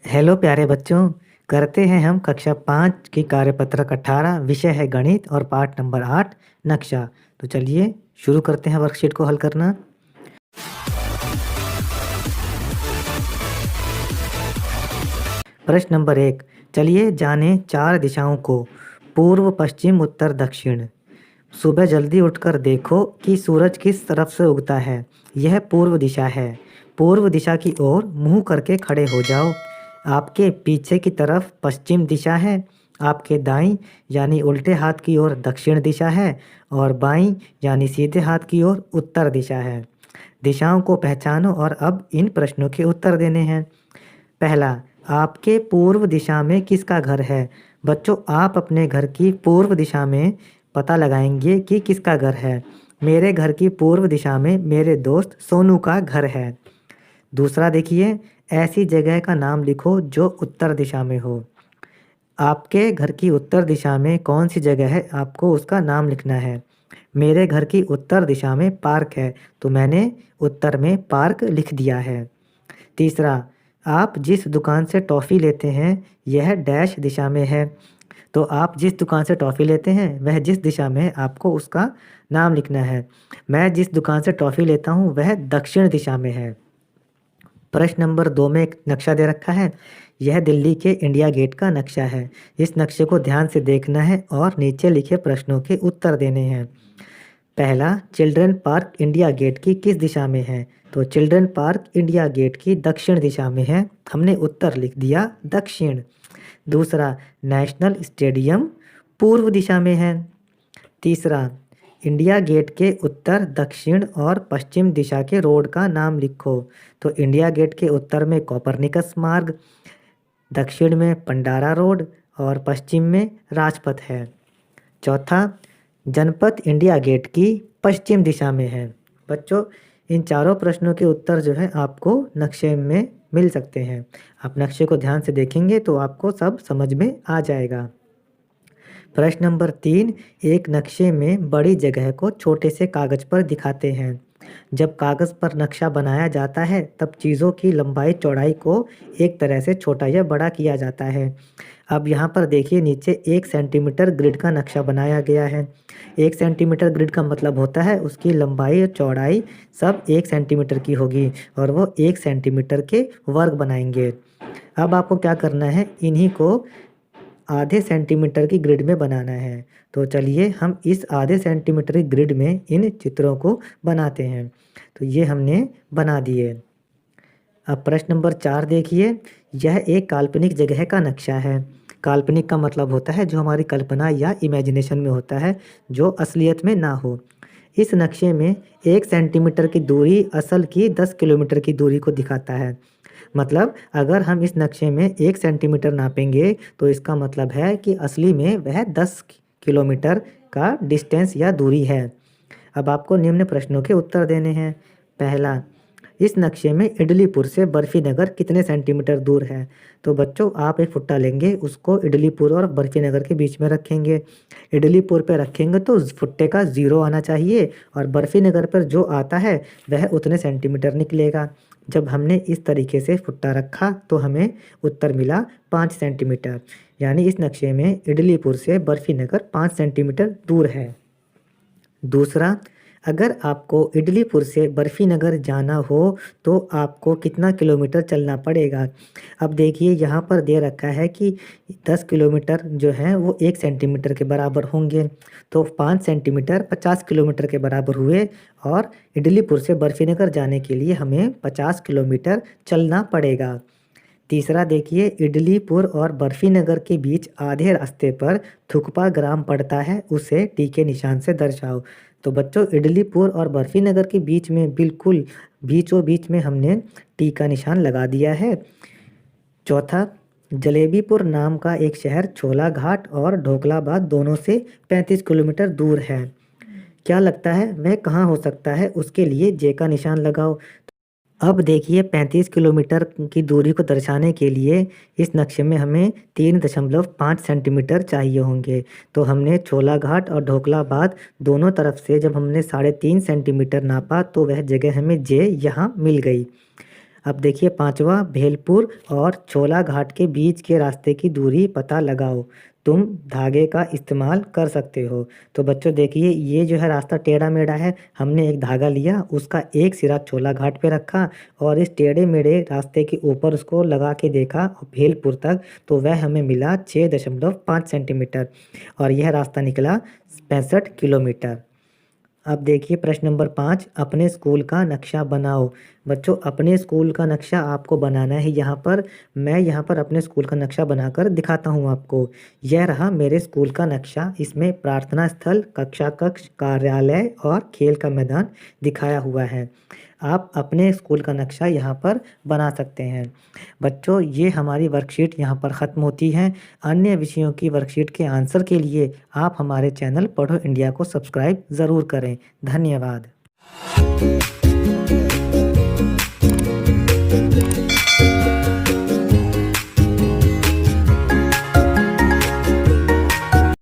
Hello प्यारे बच्चों। करते हैं हम कक्षा 5 की कार्यपत्रक 18। विषय है गणित और पाठ नंबर 8 नक्शा। तो चलिए शुरू करते हैं वर्कशीट को हल करना। प्रश्न नंबर 1। चलिए जाने 4 दिशाओं को। पूर्व, पश्चिम, उत्तर, दक्षिण। सुबह जल्दी उठकर देखो कि सूरज किस तरफ से उगता है। यह पूर्व दिशा है। पूर्व दिशा की ओर मुंह करके खड़े हो जाओ। आपके पीछे की तरफ पश्चिम दिशा है। आपके दाईं यानी उल्टे हाथ की ओर दक्षिण दिशा है और बाईं यानी सीधे हाथ की ओर उत्तर दिशा है। दिशाओं को पहचानो और अब इन प्रश्नों के उत्तर देने हैं। पहला, आपके पूर्व दिशा में किसका घर है? बच्चों, आप अपने घर की पूर्व दिशा में पता लगाएंगे कि किसका घर है। मेरे घर की पूर्व दिशा में मेरे दोस्त सोनू का घर है। दूसरा देखिए, ऐसी जगह का नाम लिखो जो उत्तर दिशा में हो। आपके घर की उत्तर दिशा में कौन सी जगह है, आपको उसका नाम लिखना है। मेरे घर की उत्तर दिशा में पार्क है, तो मैंने उत्तर में पार्क लिख दिया है। तीसरा, आप जिस दुकान से टॉफ़ी लेते हैं यह डैश दिशा में है। तो आप जिस दुकान से टॉफ़ी लेते हैं वह जिस दिशा में है, आपको उसका नाम लिखना है। मैं जिस दुकान से टॉफ़ी लेता हूँ वह दक्षिण दिशा में है। प्रश्न नंबर 2 में एक नक्शा दे रखा है। यह दिल्ली के इंडिया गेट का नक्शा है। इस नक्शे को ध्यान से देखना है और नीचे लिखे प्रश्नों के उत्तर देने हैं। पहला, चिल्ड्रन पार्क इंडिया गेट की किस दिशा में है? तो चिल्ड्रन पार्क इंडिया गेट की दक्षिण दिशा में है। हमने उत्तर लिख दिया दक्षिण। दूसरा, नेशनल स्टेडियम पूर्व दिशा में है। तीसरा, इंडिया गेट के उत्तर, दक्षिण और पश्चिम दिशा के रोड का नाम लिखो। तो इंडिया गेट के उत्तर में कोपरनिकस मार्ग, दक्षिण में पंडारा रोड और पश्चिम में राजपथ है। चौथा, जनपथ इंडिया गेट की पश्चिम दिशा में है। बच्चों, इन चारों प्रश्नों के उत्तर जो है आपको नक्शे में मिल सकते हैं। आप नक्शे को ध्यान से देखेंगे तो आपको सब समझ में आ जाएगा। प्रश्न नंबर 3, एक नक्शे में बड़ी जगह को छोटे से कागज पर दिखाते हैं। जब कागज पर नक्शा बनाया जाता है तब चीज़ों की लंबाई चौड़ाई को एक तरह से छोटा या बड़ा किया जाता है। अब यहाँ पर देखिए नीचे 1 सेंटीमीटर ग्रिड का नक्शा बनाया गया है। 1 सेंटीमीटर ग्रिड का मतलब होता है उसकी लंबाई और चौड़ाई सब 1 सेंटीमीटर की होगी और वो 1 सेंटीमीटर के वर्ग बनाएंगे। अब आपको क्या करना है, इन्हीं को आधे सेंटीमीटर की ग्रिड में बनाना है। तो चलिए हम इस आधे सेंटीमीटर की ग्रिड में इन चित्रों को बनाते हैं। तो ये हमने बना दिए। अब प्रश्न नंबर 4 देखिए, यह एक काल्पनिक जगह का नक्शा है। काल्पनिक का मतलब होता है जो हमारी कल्पना या इमेजिनेशन में होता है, जो असलियत में ना हो। इस नक्शे में 1 सेंटीमीटर की दूरी असल की 10 किलोमीटर की दूरी को दिखाता है। मतलब अगर हम इस नक्शे में 1 सेंटीमीटर नापेंगे तो इसका मतलब है कि असली में वह 10 किलोमीटर का डिस्टेंस या दूरी है। अब आपको निम्न प्रश्नों के उत्तर देने हैं। पहला, इस नक्शे में इडलीपुर से बर्फीनगर कितने सेंटीमीटर दूर है? तो बच्चों, आप एक फुट्टा लेंगे, उसको इडलीपुर और बर्फीनगर के बीच में रखेंगे। इडलीपुर पे रखेंगे तो फुट्टे का 0 आना चाहिए और बर्फीनगर पर जो आता है वह उतने सेंटीमीटर निकलेगा। जब हमने इस तरीके से फुट्टा रखा तो हमें उत्तर मिला 5 सेंटीमीटर, यानी इस नक्शे में इडलीपुर से बर्फीनगर 5 सेंटीमीटर दूर है। दूसरा, अगर आपको इडलीपुर से बर्फीनगर जाना हो तो आपको कितना किलोमीटर चलना पड़ेगा? अब देखिए यहाँ पर दे रखा है कि 10 किलोमीटर जो है वो 1 सेंटीमीटर के बराबर होंगे। तो 5 सेंटीमीटर 50 किलोमीटर के बराबर हुए और इडलीपुर से बर्फीनगर जाने के लिए हमें 50 किलोमीटर चलना पड़ेगा। तीसरा देखिए, इडलीपुर और बर्फीनगर के बीच आधे रास्ते पर थुकपा ग्राम पड़ता है, उसे टी के निशान से दर्शाओ। तो बच्चों, इडलीपुर और बर्फीनगर के बीच में बिल्कुल बीचों बीच में हमने टी का निशान लगा दिया है। चौथा, जलेबीपुर नाम का एक शहर छोला घाट और ढोकलाबाद दोनों से 35 किलोमीटर दूर है। क्या लगता है वह कहाँ हो सकता है? उसके लिए जे का निशान लगाओ। अब देखिए 35 किलोमीटर की दूरी को दर्शाने के लिए इस नक्शे में हमें 3.5 सेंटीमीटर चाहिए होंगे। तो हमने छोला घाट और ढोकलाबाद दोनों तरफ से जब हमने 3.5 सेंटीमीटर नापा तो वह जगह हमें जे यहाँ मिल गई। अब देखिए पांचवा, भेलपुर और छोला घाट के बीच के रास्ते की दूरी पता लगाओ। तुम धागे का इस्तेमाल कर सकते हो। तो बच्चों देखिए ये जो है रास्ता टेढ़ा मेढ़ा है, हमने एक धागा लिया, उसका एक सिरा छोला घाट पे रखा और इस टेढ़े मेढ़े रास्ते के ऊपर उसको लगा के देखा भेलपुर तक, तो वह हमें मिला 6.5 सेंटीमीटर और यह रास्ता निकला 65 किलोमीटर। अब देखिए प्रश्न नंबर 5, अपने स्कूल का नक्शा बनाओ। बच्चों अपने स्कूल का नक्शा आपको बनाना है। मैं यहाँ पर अपने स्कूल का नक्शा बनाकर दिखाता हूँ आपको। यह रहा मेरे स्कूल का नक्शा। इसमें प्रार्थना स्थल, कक्षा कक्ष, कार्यालय और खेल का मैदान दिखाया हुआ है। आप अपने स्कूल का नक्शा यहाँ पर बना सकते हैं। बच्चों ये हमारी वर्कशीट यहाँ पर ख़त्म होती है। अन्य विषयों की वर्कशीट के आंसर के लिए आप हमारे चैनल पढ़ो इंडिया को सब्सक्राइब ज़रूर करें। धन्यवाद।